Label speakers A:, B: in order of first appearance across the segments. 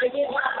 A: Thank you.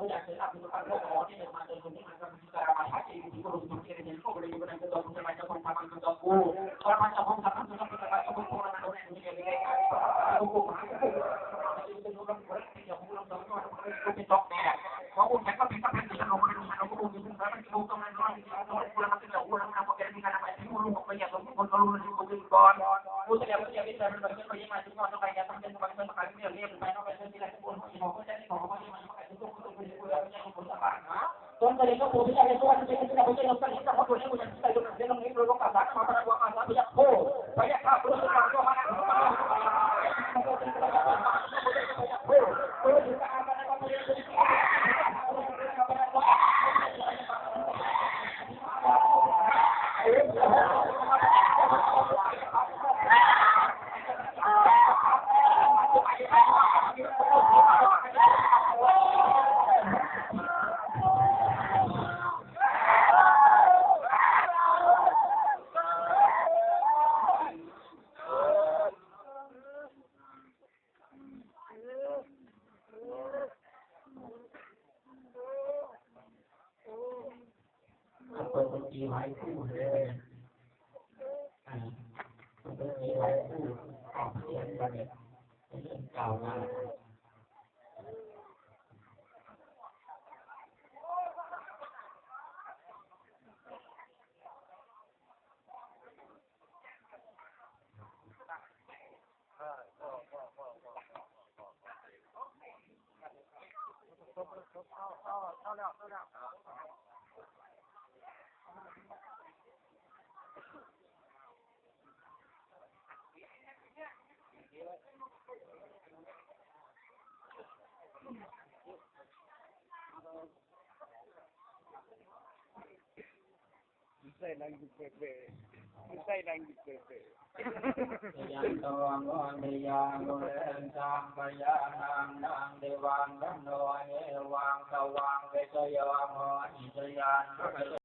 B: กอยากจะรับรู้ความโลกที่จะมาจนตรงนี้มันก็มีการมาทักที่ที่กลุ่มที่เรียนเข้าไปอยู่ในตัวตนจะมาจะคงทำมันตัวกูพอมันจะคงทำมันจะต้องเป็นอะไรก็คงทำมันตัวเองนี่เองกูกูมากูเป็นคนที่จะพูดตรงๆกูเป็นตอกแน่เพราะกูแค่ก็เป็นตั้งแต่เราไม่รู้เราก็รู้อยู่แล้วมันกูตรงนั้นก็เรามันเป็นเราเราทำก็เป็นมีการทำอะไรที่กูรู้ไปอย่างคนก็รู้ที่กูเป็นก่อนกูจะเรียนก็จะเป็นแต่มันก็ยังมาถึงก่อนต้องไปยังต้องเป็นคนเป็นการเรียนไปต้องไปเรียนที่ไหนทุกคนที่มองก็จะที่มองก็ที่มันก็ทุกคนต้องไปดูแลไม่ใช่คนสบายนะตอนนี้ก็ผมไม่ใช่ตัวที่เป็นที่เราไม่ใช่เราเป็นแต่ว่าคนที่มันใส่ตัวเรื่องนี้เราต้องการมาประกอบการแล้วไปยักโค้ไปยักข้าวเรื่องการก็มามีหลายคู่เลยมีหลายคู่ออกเสียงกันเนี่ยเรื่องเก่ามา
A: Sai nangi pepe. Sai nangi pepe.
B: ยันตวังวันเดียงโลเลนจามปยานังนังเดวังดันโนเอวังสวังเวชยวังโหอิจยาน